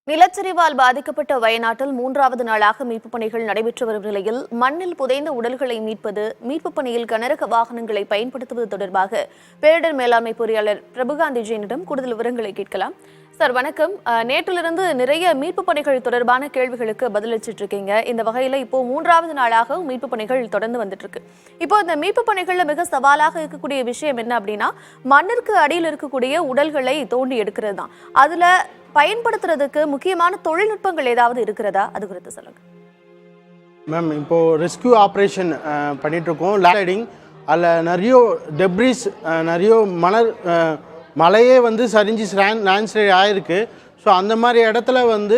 நிலச்சரிவால் பாதிக்கப்பட்ட வயநாட்டில் மூன்றாவது நாளாக மீட்புப் பணிகள் நடைபெற்று வரும் நிலையில் மண்ணில் புதைந்த உடல்களை மீட்பது, மீட்புப் பணியில் கனரக வாகனங்களை பயன்படுத்துவது தொடர்பாக பேரிடர் மேலாண்மை பொறியாளர் பிரபுகாந்தி ஜெயினிடம் கூடுதல் விவரங்களை கேட்கலாம். சார் வணக்கம். நேற்றிலிருந்து நிறைய மீட்புப் பணிகள் தொடர்பான கேள்விகளுக்கு பதிலளிச்சிட்டு இருக்கீங்க. இந்த வகையில இப்போ மூன்றாவது நாளாக மீட்புப் பணிகள் தொடர்ந்து வந்துட்டு இருக்கு. இப்போ இந்த மீட்புப் பணிகள்ல மிக சவாலாக இருக்கக்கூடிய விஷயம் என்ன அப்படின்னா, மண்ணிற்கு அடியில் இருக்கக்கூடிய உடல்களை தோண்டி எடுக்கிறது தான். அதுல பயன்படுத்துறதுக்கு முக்கியமான தொழில்நுட்பங்கள் ஏதாவது இருக்கிறதா, அது குறித்து சொல்லுங்க. மேம், இப்போது ரெஸ்கியூ ஆப்ரேஷன் பண்ணிகிட்ருக்கோம். லேண்டிங் அதில் நிறைய டெப்ரிஸ், நிறைய மலையே வந்து சரிஞ்சு லேண்ட்ஸ்லைட் ஆகிருக்கு. ஸோ அந்த மாதிரி இடத்துல வந்து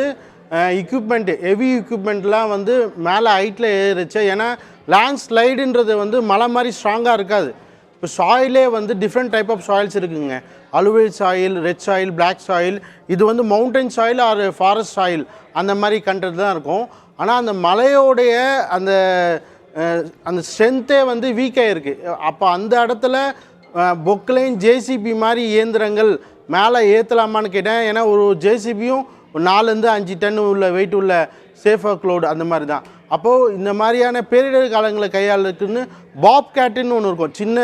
எக்யூப்மெண்ட்டு, ஹெவி எக்யூப்மெண்ட்லாம் வந்து மேலே ஹைட்டில் ஏறிச்சு. ஏன்னா லேண்ட்ஸ்லைடுன்றது வந்து மலை மாதிரி ஸ்ட்ராங்காக இருக்காது. இப்போ சாயிலே வந்து டிஃப்ரெண்ட் டைப் ஆஃப் சாயில்ஸ் இருக்குதுங்க. Alluvial soil, red soil, black soil. இது வந்து mountain soil or forest soil அந்த மாதிரி கண்டது தான் இருக்கும். ஆனால் அந்த மலையோடைய அந்த அந்த ஸ்ட்ரென்த்தே வந்து வீக்காக இருக்குது. அப்போ அந்த இடத்துல பொக்லைன் ஜேசிபி மாதிரி இயந்திரங்கள் மேலே ஏற்றலாமான்னு கேட்டேன். ஏன்னா ஒரு ஜேசிபியும் 4-5 டன் உள்ள வெயிட் உள்ள சேஃபாக க்ளோடு அந்த மாதிரி தான். அப்போது இந்த மாதிரியான பேரிடர் காலங்களை கையாளுக்குன்னு பாப் கேட்டுன்னு ஒன்று இருக்கும், சின்ன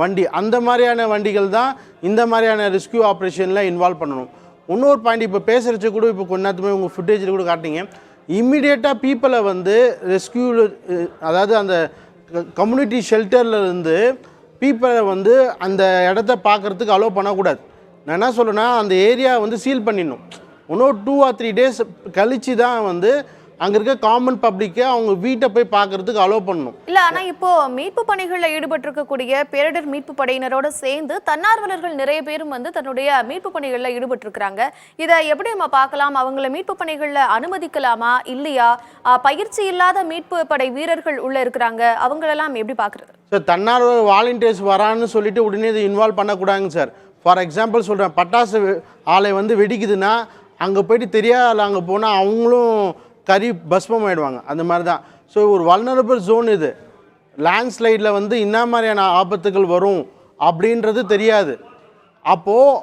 வண்டி. அந்த மாதிரியான வண்டிகள் தான் இந்த மாதிரியான ரெஸ்கியூ ஆப்ரேஷனில் இன்வால்வ் பண்ணணும். இன்னொரு பாயிண்ட், இப்போ பேசுகிறச்ச கூட இப்போ கொஞ்ச நேரத்துமே உங்கள் ஃபுட்டேஜில் கூட காட்டிங்க. இம்மிடியேட்டாக பீப்புளை வந்து ரெஸ்கியூ, அதாவது அந்த கம்யூனிட்டி ஷெல்டரில் இருந்து பீப்புளை வந்து அந்த இடத்த பார்க்குறதுக்கு அலோவ் பண்ணக்கூடாது. நான் என்ன சொல்கிறேன்னா, அந்த ஏரியா வந்து சீல் பண்ணிடணும். இன்னும் 2 or 3 days கழித்து தான் வந்து அங்கே இருக்க காமன் பப்ளிக்கை அவங்க வீட்டை போய் பார்க்கறதுக்கு அலோவ் பண்ணணும். இல்லை, ஆனால் இப்போ மீட்பு பணிகளில் ஈடுபட்டிருக்கக்கூடிய பேரிடர் மீட்பு படையினரோட சேர்ந்து தன்னார்வலர்கள் நிறைய பேரும் வந்து தன்னுடைய மீட்பு பணிகளில் ஈடுபட்டிருக்கிறாங்க. இதை எப்படி நம்ம பார்க்கலாம்? அவங்கள மீட்பு பணிகளில் அனுமதிக்கலாமா இல்லையா? பயிற்சி இல்லாத மீட்பு படை வீரர்கள் உள்ள இருக்கிறாங்க, அவங்களெல்லாம் எப்படி பார்க்குறது? சார், தன்னார்வ வாலண்டியர்ஸ் வரான்னு சொல்லிட்டு உடனே இதை இன்வால்வ் பண்ணக்கூடாதுங்க சார். ஃபார் எக்ஸாம்பிள் சொல்கிறேன், பட்டாசு ஆலை வந்து வெடிக்குதுன்னா அங்கே போயிட்டு தெரியாத அங்கே போனால் அவங்களும் கறி பஸ்மம் ஆகிடுவாங்க. அந்த மாதிரி தான். ஸோ ஒரு வல்னரபிள் ஜோன் இது. லேண்ட்ஸ்லைடில் வந்து என்ன மாதிரியான ஆபத்துகள் வரும் அப்படின்றது தெரியாது. அப்போது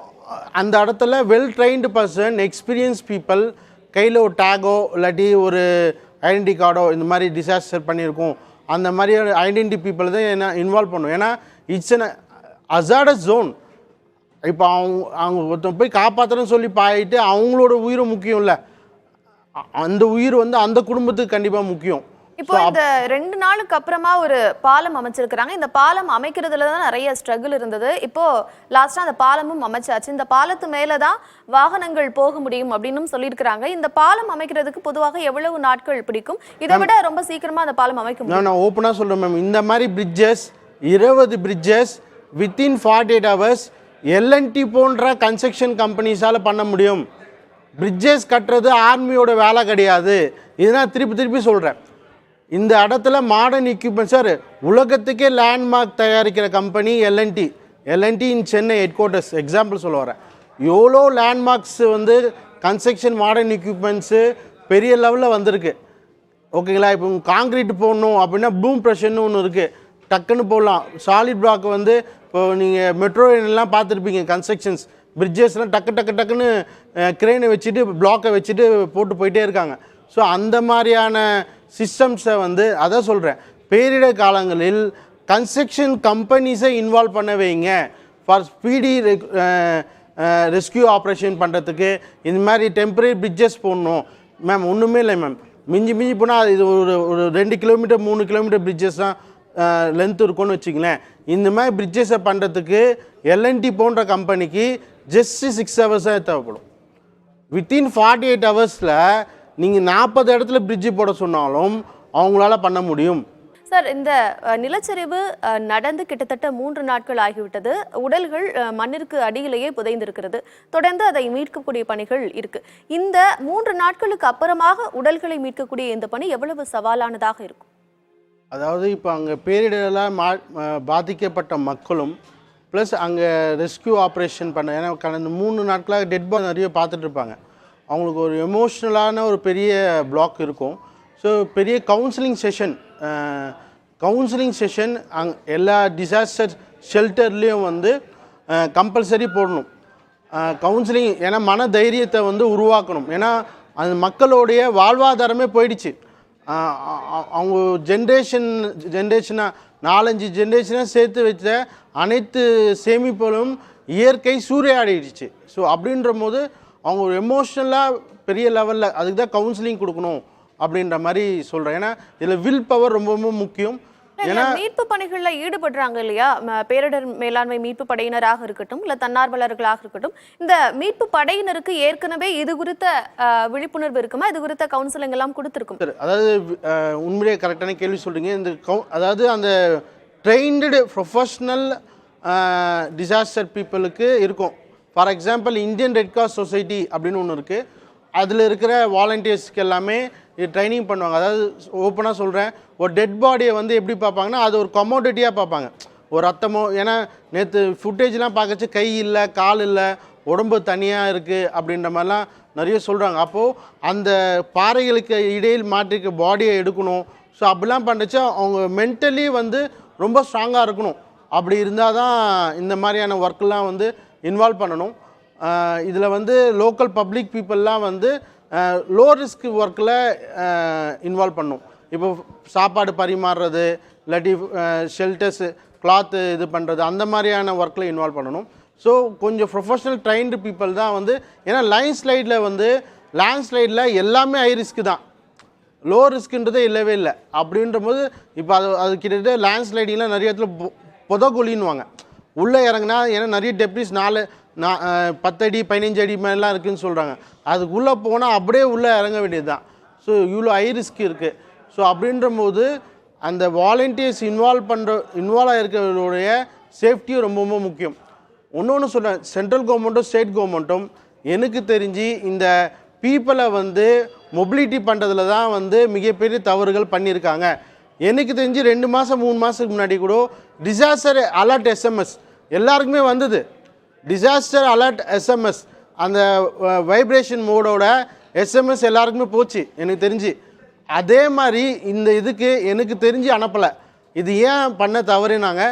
அந்த இடத்துல well trained person, experience people கையில் ஒரு டேகோ இல்லாட்டி ஒரு ஐடென்டி கார்டோ இந்த மாதிரி டிசாஸ்டர் பண்ணியிருக்கோம் அந்த மாதிரி ஐடென்டி பீப்புள் தான் என்ன இன்வால்வ் பண்ணும். ஏன்னா இட்ஸ் அன் அசாடஸ் ஜோன். இப்போ அவங்க ஒருத்தன் போய் காப்பாற்றுறேன்னு சொல்லி பாயிட்டு அவங்களோட உயிரும் முக்கியம் இல்லை, அந்த உயிர் வந்து அந்த குடும்பத்துக்கு கண்டிப்பாக முக்கியம். இப்போ இந்த 2 நாளுக்கு அப்புறமா ஒரு பாலம் அமைச்சிருக்கிறாங்க. இந்த பாலம் அமைக்கிறதுல தான் நிறைய ஸ்ட்ரகிள் இருந்தது. இப்போ லாஸ்டா அந்த பாலமும் அமைச்சாச்சு. இந்த பாலத்து மேல தான் வாகனங்கள் போக முடியும் அப்படின்னு சொல்லியிருக்கிறாங்க. இந்த பாலம் அமைக்கிறதுக்கு பொதுவாக எவ்வளவு நாட்கள் பிடிக்கும்? இதை விட ரொம்ப சீக்கிரமா அந்த பாலம் அமைக்க முடியும்? நான் ஓப்பனாக சொல்கிறேன் மேம், இந்த மாதிரி bridges 20 bridges within 48 hours L and T போன்ற கன்ஸ்ட்ரக்ஷன் கம்பெனிஸால் பண்ண முடியும். பிரிட்ஜஸ் கட்டுறது ஆர்மியோட வேலை கிடையாது. இதனால் திருப்பி சொல்கிறேன். இந்த இடத்துல மாடர்ன் எக்யூப்மெண்ட் சார், உலகத்துக்கே லேண்ட்மார்க் தயாரிக்கிற கம்பெனி எல்என்டி இன் சென்னை ஹெட் குவார்ட்டர்ஸ். எக்ஸாம்பிள் சொல்ல வரேன். எவ்வளோ லேண்ட்மார்க்ஸ் வந்து கன்ஸ்ட்ரக்ஷன் மாடர்ன் எக்யூப்மெண்ட்ஸு பெரிய லெவலில் வந்திருக்கு. ஓகேங்களா? இப்போ காங்கிரீட் போடணும் அப்படின்னா ப்ளூம் ப்ரெஷர்னு ஒன்று இருக்குது, டக்குன்னு போடலாம். சாலிட் பிளாக் வந்து இப்போ நீங்கள் மெட்ரோ எல்லாம் பார்த்துருப்பீங்க, கன்ஸ்ட்ரக்ஷன்ஸ் பிரிட்ஜஸ்லாம் டக்குன்னு கிரெயினை வச்சுட்டு பிளாக்கை வச்சுட்டு போட்டு போயிட்டே இருக்காங்க. ஸோ அந்த மாதிரியான சிஸ்டம்ஸை வந்து அதான் சொல்கிறேன், பேரிடர் காலங்களில் கன்ஸ்ட்ரக்ஷன் கம்பெனிஸை இன்வால்வ் பண்ண வைங்க. ஃபார் ஸ்பீடி ரெஸ்கியூ ஆப்ரேஷன் பண்ணுறதுக்கு இந்த மாதிரி டெம்பரரி பிரிட்ஜஸ் போடணும் மேம். ஒன்றுமே இல்லை மேம், மிஞ்சி போனால் இது ஒரு 2 கிலோமீட்டர் 3 கிலோமீட்டர் பிரிட்ஜஸ் தான் லென்த் இருக்கும்னு வச்சுங்களேன். இந்த மாதிரி பிரிட்ஜஸை பண்ணுறதுக்கு எல்என்டி போன்ற கம்பெனிக்கு ஜஸ்ட் 6 hours தேவைப்படும். வித்தின் 48 hours நீங்கள் 40 இடத்துல பிரிட்ஜு போட சொன்னாலும் அவங்களால பண்ண முடியும். சார், இந்த நிலச்சரிவு நடந்து கிட்டத்தட்ட 3 நாட்கள் ஆகிவிட்டது. உடல்கள் மண்ணிற்கு அடியிலேயே புதைந்திருக்கிறது. தொடர்ந்து அதை மீட்கக்கூடிய பணிகள் இருக்கு. இந்த 3 நாட்களுக்கு அப்புறமாக உடல்களை மீட்கக்கூடிய இந்த பணி எவ்வளவு சவாலானதாக இருக்கும்? அதாவது இப்போ அங்கே பேரிடரெல்லாம் பாதிக்கப்பட்ட மக்களும் ப்ளஸ் அங்கே ரெஸ்கியூ ஆப்ரேஷன் பண்ண, ஏன்னா கடந்த 3 நாட்களாக டெட் பாடி நிறைய பார்த்துட்டு இருப்பாங்க. அவங்களுக்கு ஒரு எமோஷ்னலான ஒரு பெரிய பிளாக் இருக்கும். ஸோ பெரிய கவுன்சிலிங் செஷன் எல்லா டிசாஸ்டர் ஷெல்டர்லேயும் வந்து கம்பல்சரி போடணும். கவுன்சிலிங், ஏன்னா மன தைரியத்தை வந்து உருவாக்கணும். ஏன்னா அது மக்களுடைய வாழ்வாதாரமே போயிடுச்சு. அவங்க ஜென்ரேஷனாக 4-5 ஜென்ரேஷனாக சேர்த்து வச்ச அனைத்து சேமிப்புகளும் இயற்கை சூறையாடிடுச்சு. ஸோ அப்படின்ற போது அவங்க ஒரு எமோஷ்னலாக பெரிய லெவலில் அதுக்கு தான் கவுன்சிலிங் கொடுக்கணும் அப்படின்ற மாதிரி சொல்கிறேன். ஏன்னா இதில் வில் பவர் ரொம்ப ரொம்ப முக்கியம். ஏன்னா மீட்பு பணிகளில் ஈடுபடுறாங்க இல்லையா, பேரிடர் மேலாண்மை மீட்பு படையினராக இருக்கட்டும் இல்லை தன்னார்வலர்களாக இருக்கட்டும், இந்த மீட்பு படையினருக்கு ஏற்கனவே இது குறித்த விழிப்புணர்வு இருக்குமா, இது குறித்த கவுன்சிலிங் எல்லாம் கொடுத்துருக்கும்? அதாவது உண்மையிலேயே கரெக்டான கேள்வி சொல்கிறீங்க. இந்த அதாவது அந்த ட்ரெயின்டு ப்ரொஃபஷ்னல் டிசாஸ்டர் பீப்புளுக்கு இருக்கும். For example Indian red cross society அப்படின்னு ஒன்று இருக்குது. அதில் இருக்கிற வாலண்டியர்ஸ்க்கு எல்லாமே இது ட்ரைனிங் பண்ணுவாங்க. அதாவது ஓப்பனாக சொல்கிறேன், ஒரு டெட் பாடியை வந்து எப்படி பார்ப்பாங்கன்னா அது ஒரு கமோடிட்டியாக பார்ப்பாங்க. ஒரு ரத்தமோ, ஏன்னா நேற்று ஃபுட்டேஜ்லாம் பார்க்கச்சு கை இல்லை, கால் இல்லை, உடம்பு தனியாக இருக்குது அப்படின்ற மாதிரிலாம் நிறைய சொல்கிறாங்க. அப்போது அந்த பாறைகளுக்கு இடையில் மாற்றிருக்க பாடியை எடுக்கணும். ஸோ அப்படிலாம் பண்ணுறச்சு அவங்க மென்டலி வந்து ரொம்ப ஸ்ட்ராங்காக இருக்கணும். அப்படி இருந்தால் தான் இந்த மாதிரியான ஒர்க்கெலாம் வந்து இன்வால்வ் பண்ணணும். இதில் வந்து லோக்கல் பப்ளிக் பீப்புளெலாம் வந்து லோ ரிஸ்க் ஒர்க்கில் இன்வால்வ் பண்ணணும். இப்போ சாப்பாடு பரிமாறுறது, இல்லாட்டி ஷெல்டர்ஸு, கிளாத்து இது பண்ணுறது, அந்த மாதிரியான ஒர்க்கில் இன்வால்வ் பண்ணணும். ஸோ கொஞ்சம் ப்ரொஃபஷ்னல் ட்ரைன்டு பீப்புள் தான் வந்து, ஏன்னா லேண்ட்ஸ்லைடில் எல்லாமே ஹை ரிஸ்க்கு தான், லோ ரிஸ்க்குன்றதே இல்லவே இல்லை. அப்படின்ற போது இப்போ அது கிட்டத்தட்ட லேண்ட்ஸ்லைடிங்லாம் நிறைய இடத்துல புதகுழின்னுவாங்க. உள்ளே இறங்கினா, ஏன்னா நிறைய டெப்ரிஸ் 10 அடி 15 அடி மேலாம் இருக்குதுன்னு சொல்கிறாங்க. அதுக்குள்ளே போனால் அப்படியே உள்ளே இறங்க வேண்டியது தான். ஸோ இவ்வளோ ஹை ரிஸ்க் இருக்குது. ஸோ அப்படின்ற போது அந்த வாலண்டியர்ஸ் இன்வால்வ் ஆகிருக்கிறவருடைய சேஃப்டியும் ரொம்ப ரொம்ப முக்கியம். ஒன்று சொல்கிறேன், சென்ட்ரல் கவர்மெண்ட்டும் ஸ்டேட் கவர்மெண்ட்டும் எனக்கு தெரிஞ்சு இந்த பீப்புளை வந்து மொபிலிட்டி பண்ணுறதுல தான் வந்து மிகப்பெரிய தவறுகள் பண்ணியிருக்காங்க. எனக்கு தெரிஞ்சு 2 மாதம் 3 மாதத்துக்கு முன்னாடி கூட டிசாஸ்டர் அலர்ட் எஸ்எம்எஸ் எல்லாருக்குமே வந்தது. டிசாஸ்டர் அலர்ட் எஸ்எம்எஸ் அந்த வைப்ரேஷன் மோடோட எஸ்எம்எஸ் எல்லாருக்குமே போச்சு எனக்கு தெரிஞ்சு. அதே மாதிரி இந்த இதுக்கு எனக்கு தெரிஞ்சு அனுப்பலை. இது ஏன் பண்ண தவறுனாங்க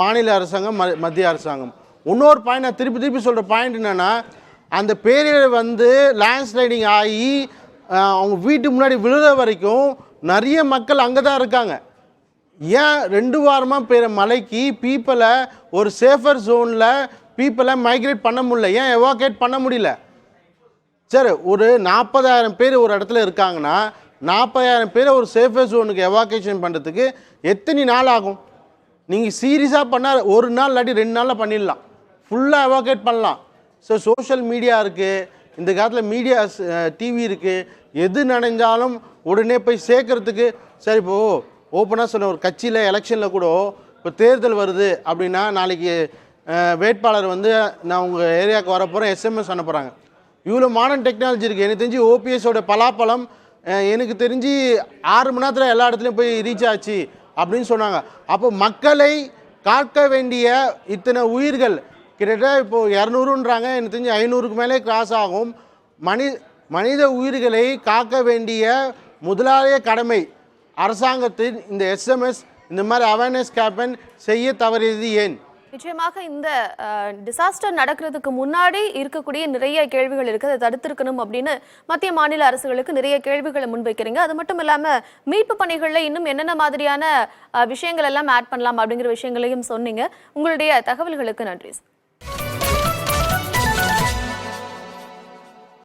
மாநில அரசாங்கம், மத்திய அரசாங்கம். இன்னொரு பாயிண்ட் நான் திருப்பி சொல்கிற பாயிண்ட் என்னென்னா, அந்த பேரிடர் வந்து லேண்ட்ஸ்லைடிங் ஆகி அவங்க வீட்டு முன்னாடி விழுற வரைக்கும் நிறைய மக்கள் அங்கே தான் இருக்காங்க. ஏன் 2 வாரமாக பெய்கிற மழைக்கு பீப்புளை ஒரு சேஃபர் ஜோனில் பீப்புளை மைக்ரேட் பண்ண முடியல, ஏன் எவாக்குவேட் பண்ண முடியல? சரி, ஒரு 40,000 பேர் ஒரு இடத்துல இருக்காங்கன்னா 40,000 பேரை ஒரு சேஃபர் ஜோனுக்கு எவாக்குவேஷன் பண்ணுறதுக்கு எத்தனை நாள் ஆகும்? நீங்கள் சீரியஸாக பண்ணால் ஒரு நாள் இல்லாட்டி 2 நாளில் பண்ணிடலாம், ஃபுல்லாக எவாக்குவேட் பண்ணலாம். ஸோ சோஷியல் மீடியா இருக்குது, இந்த காலத்தில் மீடியா டிவி இருக்குது, எது நினைஞ்சாலும் உடனே போய் சேர்க்கறதுக்கு. சரி, இப்போது ஓப்பனாக சொன்ன ஒரு கட்சியில் எலெக்ஷனில் கூட இப்போ தேர்தல் வருது அப்படின்னா நாளைக்கு வேட்பாளர் வந்து நான் உங்கள் ஏரியாவுக்கு வரப்போகிறேன் எஸ்எம்எஸ் அனுப்புகிறாங்க. இவ்வளோ மாடர்ன் டெக்னாலஜி இருக்குது. எனக்கு தெரிஞ்சு ஓபிஎஸோட பலாப்பழம் எனக்கு தெரிஞ்சு 6 மணி நேரத்தில் எல்லா இடத்துலையும் போய் ரீச் ஆச்சு அப்படின்னு சொன்னாங்க. அப்போ மக்களை காக்க வேண்டிய இத்தனை உயிர்கள் கிட்டத்தட்ட இப்போது 200ன்றாங்க, எனக்கு தெரிஞ்சு 500க்கு மேலே கிராஸ் ஆகும். மனித உயிர்களை காக்க வேண்டிய முதலாளிய கடமை அரசாங்கத்தின் இந்த எஸ்எம்எஸ் இந்த மாதிரி அவேர்னஸ் கேம்பெயின் செய்ய தவறியது ஏன்? நிச்சயமாக இந்த டிசாஸ்டர் நடக்கிறதுக்கு முன்னாடி இருக்கக்கூடிய நிறைய கேள்விகள் இருக்குது, அதை தடுத்திருக்கணும் அப்படின்னு மத்திய மாநில அரசுகளுக்கு நிறைய கேள்விகளை முன்வைக்கிறீங்க. அது மட்டும் இல்லாமல் மீட்பு பணிகளில் இன்னும் என்னென்ன மாதிரியான விஷயங்கள் எல்லாம் ஆட் பண்ணலாம் அப்படிங்கிற விஷயங்களையும் சொன்னீங்க. உங்களுடைய தகவல்களுக்கு நன்றி.